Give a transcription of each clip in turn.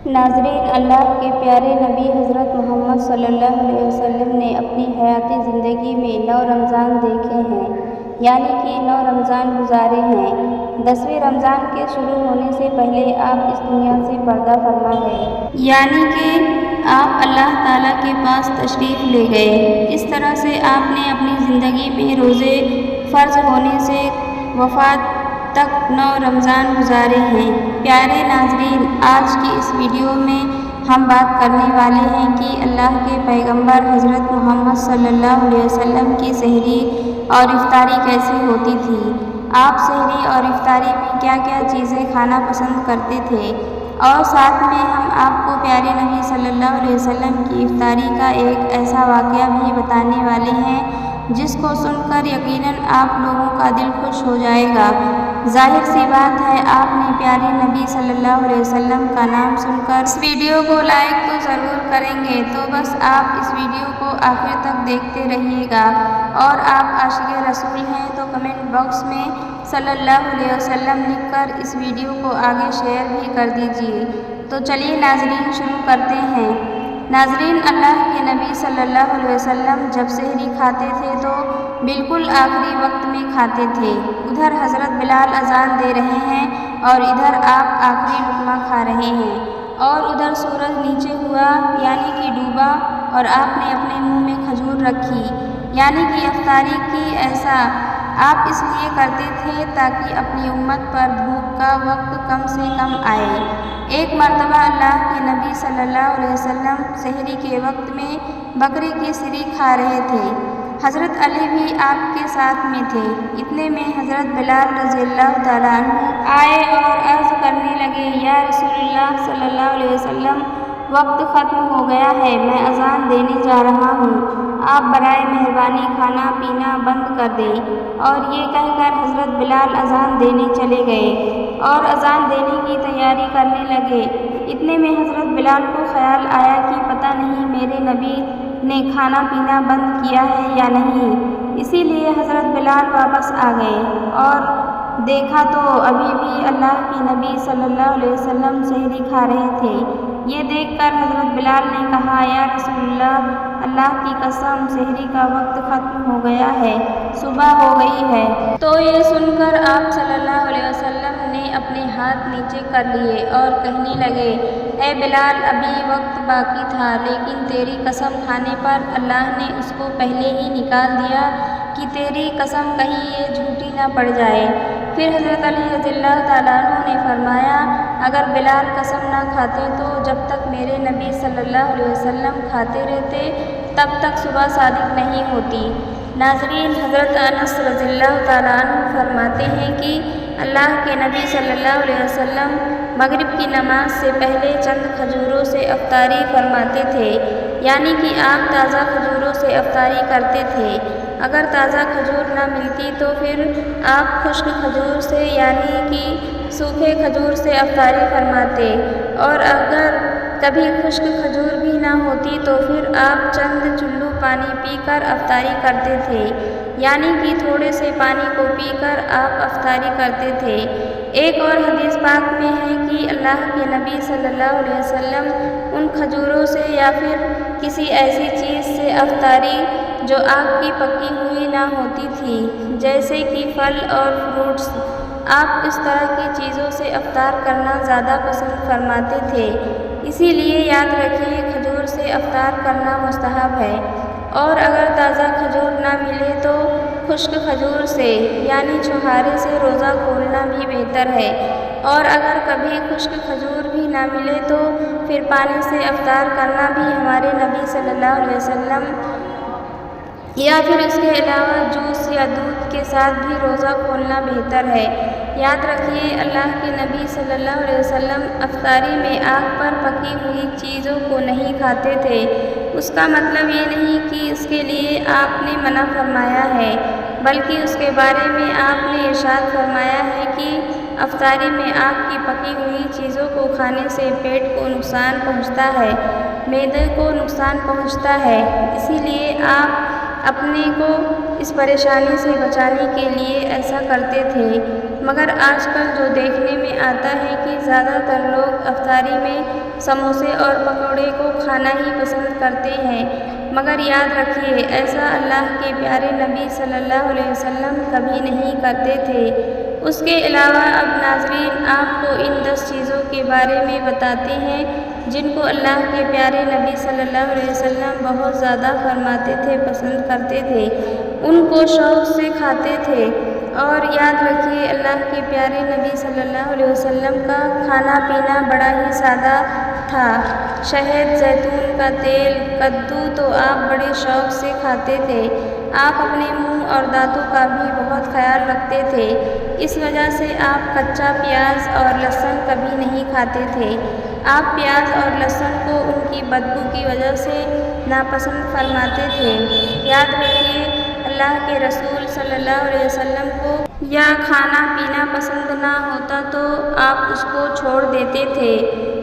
ناظرین، اللہ کے پیارے نبی حضرت محمد صلی اللہ علیہ وسلم نے اپنی حیاتی زندگی میں 9 رمضان دیکھے ہیں، یعنی کہ 9 رمضان گزارے ہیں۔ 10ویں رمضان کے شروع ہونے سے پہلے آپ اس دنیا سے پردہ فرما گئے، یعنی کہ آپ اللہ تعالیٰ کے پاس تشریف لے گئے۔ اس طرح سے آپ نے اپنی زندگی میں روزے فرض ہونے سے وفات تک 9 رمضان گزارے ہیں۔ پیارے ناظرین، آج کی اس ویڈیو میں ہم بات کرنے والے ہیں کہ اللہ کے پیغمبر حضرت محمد صلی اللہ علیہ وسلم کی سحری اور افطاری کیسی ہوتی تھی۔ آپ سحری اور افطاری میں کیا کیا چیزیں کھانا پسند کرتے تھے، اور ساتھ میں ہم آپ کو پیارے نبی صلی اللہ علیہ وسلم کی افطاری کا ایک ایسا واقعہ بھی بتانے والے ہیں جس کو سن کر یقیناً آپ لوگوں کا دل خوش ہو جائے گا۔ ظاہر سی بات ہے، آپ نے پیارے نبی صلی اللہ علیہ وسلم کا نام سن کر اس ویڈیو کو لائک تو ضرور کریں گے، تو بس آپ اس ویڈیو کو آخر تک دیکھتے رہیے گا۔ اور آپ عاشق رسول ہیں تو کمنٹ باکس میں صلی اللہ علیہ وسلم لکھ کر اس ویڈیو کو آگے شیئر بھی کر دیجیے۔ تو چلیے ناظرین، شروع کرتے ہیں۔ ناظرین، اللہ کے نبی صلی اللہ علیہ وسلم جب سحری کھاتے تھے تو بالکل آخری وقت میں کھاتے تھے۔ ادھر حضرت بلال اذان دے رہے ہیں اور ادھر آپ آخری لقمہ کھا رہے ہیں، اور ادھر سورج نیچے ہوا یعنی کہ ڈوبا، اور آپ نے اپنے منہ میں کھجور رکھی، یعنی کہ افطاری کی۔ ایسا آپ اس لیے کرتے تھے تاکہ اپنی امت پر بھوک کا وقت کم سے کم آئے۔ ایک مرتبہ اللہ کے نبی صلی اللہ علیہ وسلم سحری کے وقت میں بکرے کی سری کھا رہے تھے۔ حضرت علی بھی آپ کے ساتھ میں تھے۔ اتنے میں حضرت بلال رضی اللہ تعالیٰ عنہ آئے اور عرض کرنے لگے، یا رسول اللہ صلی اللہ علیہ وسلم، وقت ختم ہو گیا ہے، میں اذان دینے جا رہا ہوں، آپ برائے مہربانی کھانا پینا بند کر دیں۔ اور یہ کہہ کر حضرت بلال اذان دینے چلے گئے اور اذان دینے کی تیاری کرنے لگے۔ اتنے میں حضرت بلال کو خیال آیا کہ پتہ نہیں میرے نبی نے کھانا پینا بند کیا ہے یا نہیں، اسی لیے حضرت بلال واپس آ گئے اور دیکھا تو ابھی بھی اللہ کے نبی صلی اللہ علیہ وسلم سحری کھا رہے تھے۔ یہ دیکھ کر حضرت بلال نے کہا، یا رسول اللہ، اللہ کی قسم سحری کا وقت ختم ہو گیا ہے، صبح ہو گئی ہے۔ تو یہ سن کر آپ صلی اللہ علیہ وسلم نے اپنے ہاتھ نیچے کر لیے اور کہنے لگے، اے بلال، ابھی وقت باقی تھا، لیکن تیری قسم کھانے پر اللہ نے اس کو پہلے ہی نکال دیا کہ تیری قسم کہیں یہ جھوٹی نہ پڑ جائے۔ پھر حضرت علی رضی اللہ تعالیٰ عنہ نے فرمایا، اگر بلال قسم نہ کھاتے تو جب تک میرے نبی صلی اللہ علیہ وسلم کھاتے رہتے تب تک صبح صادق نہیں ہوتی۔ ناظرین، حضرت انس رضی اللہ تعالیٰ عنہ فرماتے ہیں کہ اللہ کے نبی صلی اللہ علیہ وسلم مغرب کی نماز سے پہلے چند کھجوروں سے افطاری فرماتے تھے، یعنی کہ آپ تازہ کھجوروں سے افطاری کرتے تھے۔ اگر تازہ کھجور نہ ملتی تو پھر آپ خشک کھجور سے یعنی کہ سوکھے کھجور سے افطاری فرماتے، اور اگر کبھی خشک کھجور بھی نہ ہوتی تو پھر آپ چند چلو پانی پی کر افطاری کرتے تھے، یعنی کہ تھوڑے سے پانی کو پی کر آپ افطاری کرتے تھے۔ ایک اور حدیث پاک میں ہے کہ اللہ کے نبی صلی اللہ علیہ وسلم ان کھجوروں سے یا پھر کسی ایسی چیز سے افطاری جو آگ کی پکی ہوئی نہ ہوتی تھی، جیسے کہ پھل اور فروٹس، آپ اس طرح کی چیزوں سے افطار کرنا زیادہ پسند فرماتے تھے۔ اسی لیے یاد رکھیے، کھجور سے افطار کرنا مستحب ہے، اور اگر تازہ کھجور نہ ملے تو خشک کھجور سے یعنی چھہارے سے روزہ کھولنا بھی بہتر ہے، اور اگر کبھی خشک کھجور بھی نہ ملے تو پھر پانی سے افطار کرنا بھی ہمارے نبی صلی اللہ علیہ وسلم، یا پھر اس کے علاوہ جوس یا دودھ کے ساتھ بھی روزہ کھولنا بہتر ہے۔ یاد رکھیے، اللہ کے نبی صلی اللہ علیہ وسلم افطاری میں آگ پر پکی ہوئی چیزوں کو نہیں کھاتے تھے۔ اس کا مطلب یہ نہیں کہ اس کے لیے آپ نے منع فرمایا ہے، بلکہ اس کے بارے میں آپ نے ارشاد فرمایا ہے کہ افطاری میں آگ کی پکی ہوئی چیزوں کو کھانے سے پیٹ کو نقصان پہنچتا ہے، معدے کو نقصان پہنچتا ہے، اسی لیے آپ اپنے کو اس پریشانی سے بچانے کے لیے ایسا کرتے تھے۔ مگر آج کل جو دیکھنے میں آتا ہے کہ زیادہ تر لوگ افطاری میں سموسے اور پکوڑے کو کھانا ہی پسند کرتے ہیں، مگر یاد رکھیے ایسا اللہ کے پیارے نبی صلی اللہ علیہ وسلم کبھی نہیں کرتے تھے۔ اس کے علاوہ اب ناظرین آپ کو ان 10 چیزوں کے بارے میں بتاتے ہیں جن کو اللہ کے پیارے نبی صلی اللہ علیہ وسلم بہت زیادہ فرماتے تھے، پسند کرتے تھے، ان کو شوق سے کھاتے تھے۔ اور یاد رکھیے اللہ کے پیارے نبی صلی اللہ علیہ وسلم کا کھانا پینا بڑا ہی سادہ تھا۔ شہد، زیتون کا تیل، کدو تو آپ بڑے شوق سے کھاتے تھے۔ آپ اپنے منہ اور دانتوں کا بھی بہت خیال رکھتے تھے، اس وجہ سے آپ کچا پیاز اور لہسن کبھی نہیں کھاتے تھے۔ آپ پیاز اور لہسن کو ان کی بدبو کی وجہ سے ناپسند فرماتے تھے۔ یاد رکھیے اللہ کے رسول صلی اللہ علیہ وسلم کو یا کھانا پینا پسند نہ ہوتا تو آپ اس کو چھوڑ دیتے تھے،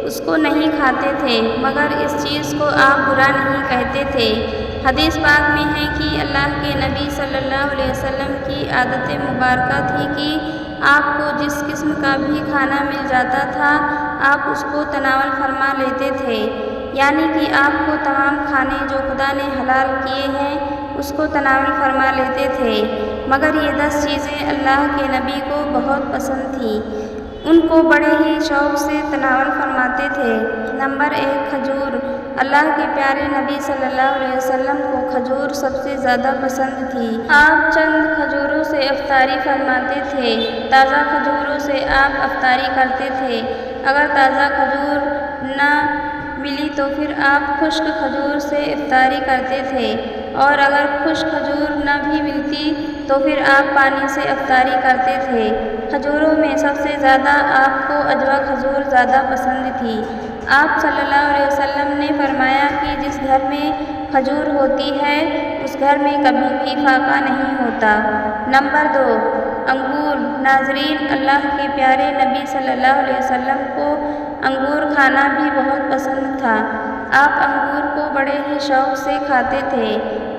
اس کو نہیں کھاتے تھے، مگر اس چیز کو آپ برا نہیں کہتے تھے۔ حدیث پاک میں ہے کہ اللہ کے نبی صلی اللہ علیہ وسلم کی عادت مبارکہ تھی کہ آپ کو جس قسم کا بھی کھانا مل جاتا تھا آپ اس کو تناول فرما لیتے تھے، یعنی کہ آپ کو تمام کھانے جو خدا نے حلال کیے ہیں اس کو تناول فرما لیتے تھے، مگر یہ 10 چیزیں اللہ کے نبی کو بہت پسند تھیں، ان کو بڑے ہی شوق سے تناول فرماتے تھے۔ نمبر 1، کھجور۔ اللہ کے پیارے نبی صلی اللہ علیہ وسلم کو کھجور سب سے زیادہ پسند تھی۔ آپ چند کھجوروں سے افطاری فرماتے تھے۔ تازہ کھجوروں سے آپ افطاری کرتے تھے، اگر تازہ کھجور نہ ملی تو پھر آپ خشک کھجور سے افطاری کرتے تھے، اور اگر خشک کھجور نہ بھی ملتی تو پھر آپ پانی سے افطاری کرتے تھے۔ کھجوروں میں سب سے زیادہ آپ کو عجوا کھجور زیادہ پسند تھی۔ آپ صلی اللہ علیہ وسلم نے فرمایا کہ جس گھر میں کھجور ہوتی ہے اس گھر میں کبھی بھی فاقہ نہیں ہوتا۔ نمبر 2، انگور۔ ناظرین اللہ کے پیارے نبی صلی اللہ علیہ وسلم کو انگور کھانا بھی بہت پسند تھا۔ آپ انگور کو بڑے ہی شوق سے کھاتے تھے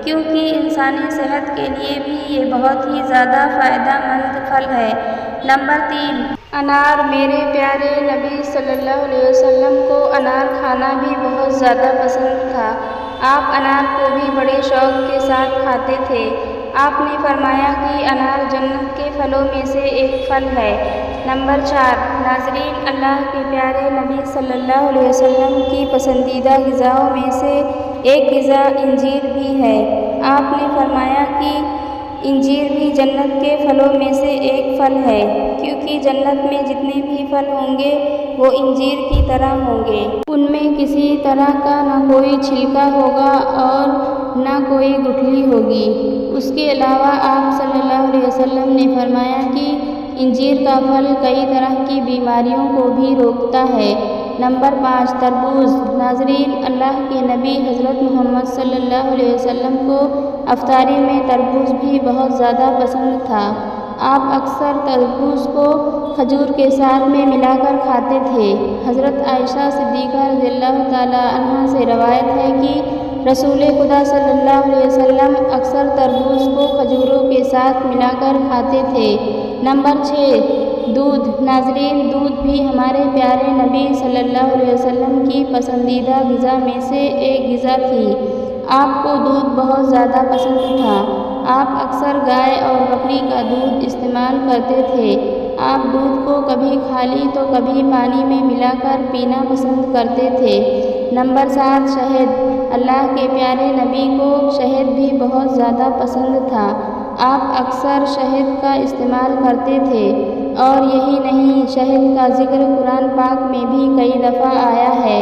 کیونکہ انسانی صحت کے لیے بھی یہ بہت ہی زیادہ فائدہ مند پھل ہے۔ نمبر 3، انار۔ میرے پیارے نبی صلی اللہ علیہ وسلم کو انار کھانا بھی بہت زیادہ پسند تھا۔ آپ انار کو بھی بڑے شوق کے ساتھ کھاتے تھے۔ آپ نے فرمایا کہ انار جنت کے پھلوں میں سے ایک پھل ہے۔ نمبر 4، ناظرین اللہ کے پیارے نبی صلی اللہ علیہ وسلم کی پسندیدہ غذاؤں میں سے ایک غذا انجیر بھی ہے۔ آپ نے فرمایا کہ انجیر بھی جنت کے پھلوں میں سے ایک پھل ہے، کیونکہ جنت میں جتنے بھی پھل ہوں گے وہ انجیر کی طرح ہوں گے، ان میں کسی طرح کا نہ کوئی چھلکا ہوگا اور نہ کوئی گٹھلی ہوگی۔ اس کے علاوہ آپ صلی اللہ علیہ وسلم نے فرمایا کہ انجیر کا پھل کئی طرح کی بیماریوں کو بھی روکتا ہے۔ نمبر 5، تربوز۔ ناظرین اللہ کے نبی حضرت محمد صلی اللہ علیہ وسلم کو افطاری میں تربوز بھی بہت زیادہ پسند تھا۔ آپ اکثر تربوز کو کھجور کے ساتھ میں ملا کر کھاتے تھے۔ حضرت عائشہ صدیقہ رضی اللہ تعالیٰ عنہا سے روایت ہے کہ رسول خدا صلی اللہ علیہ وسلم اکثر تربوز کو کھجوروں کے ساتھ ملا کر کھاتے تھے۔ نمبر 6، دودھ۔ ناظرین دودھ بھی ہمارے پیارے نبی صلی اللہ علیہ وسلم کی پسندیدہ غذا میں سے ایک غذا تھی۔ آپ کو دودھ بہت زیادہ پسند تھا۔ آپ اکثر گائے اور بکری کا دودھ استعمال کرتے تھے۔ آپ دودھ کو کبھی خالی تو کبھی پانی میں ملا کر پینا پسند کرتے تھے۔ نمبر 7، شہد۔ اللہ کے پیارے نبی کو شہد بھی بہت زیادہ پسند تھا۔ آپ اکثر شہد کا استعمال کرتے تھے، اور یہی نہیں شہد کا ذکر قرآن پاک میں بھی کئی دفعہ آیا ہے۔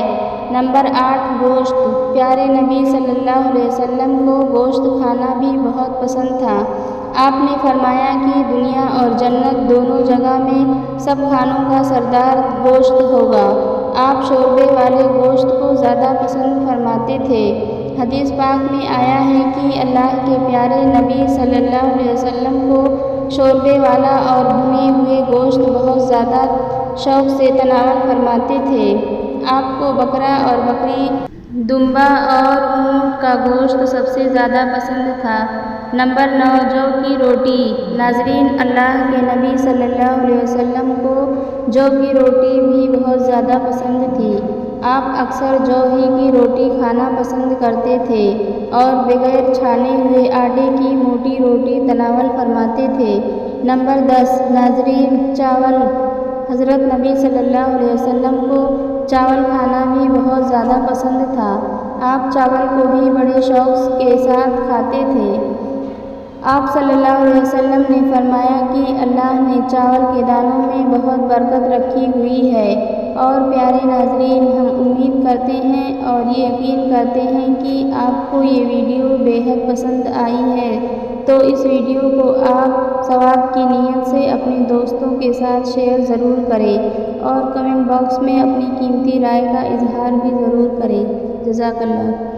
نمبر 8، گوشت۔ پیارے نبی صلی اللہ علیہ وسلم کو گوشت کھانا بھی بہت پسند تھا۔ آپ نے فرمایا کہ دنیا اور جنت دونوں جگہ میں سب کھانوں کا سردار گوشت ہوگا۔ آپ شوربے والے گوشت کو زیادہ پسند فرماتے تھے۔ حدیث پاک میں آیا ہے کہ اللہ کے پیارے نبی صلی اللہ علیہ وسلم کو شوربے والا اور بھنے ہوئے گوشت بہت زیادہ شوق سے تناول فرماتے تھے۔ آپ کو بکرا اور بکری دمبا اور اونٹ کا گوشت سب سے زیادہ پسند تھا۔ نمبر 9، جو کی روٹی۔ ناظرین، اللہ کے نبی صلی اللہ علیہ وسلم کو جو کی روٹی بھی بہت زیادہ پسند تھی۔ آپ اکثر جو ہی کی روٹی کھانا پسند کرتے تھے اور بغیر چھانے ہوئے آٹے کی موٹی روٹی تناول فرماتے تھے۔ نمبر 10، ناظرین، چاول۔ حضرت نبی صلی اللہ علیہ وسلم کو چاول کھانا بھی بہت زیادہ پسند تھا۔ آپ چاول کو بھی بڑے شوق کے ساتھ کھاتے تھے۔ آپ صلی اللہ علیہ وسلم نے فرمایا کہ اللہ نے چاول کے دانوں میں بہت برکت رکھی ہوئی ہے۔ اور پیارے ناظرین، ہم امید کرتے ہیں اور یہ یقین کرتے ہیں کہ آپ کو یہ ویڈیو بے حد پسند آئی ہے، تو اس ویڈیو کو آپ ثواب کی نیت سے اپنے دوستوں کے ساتھ شیئر ضرور کریں اور کمنٹ باکس میں اپنی قیمتی رائے کا اظہار بھی ضرور کریں۔ جزاک اللہ۔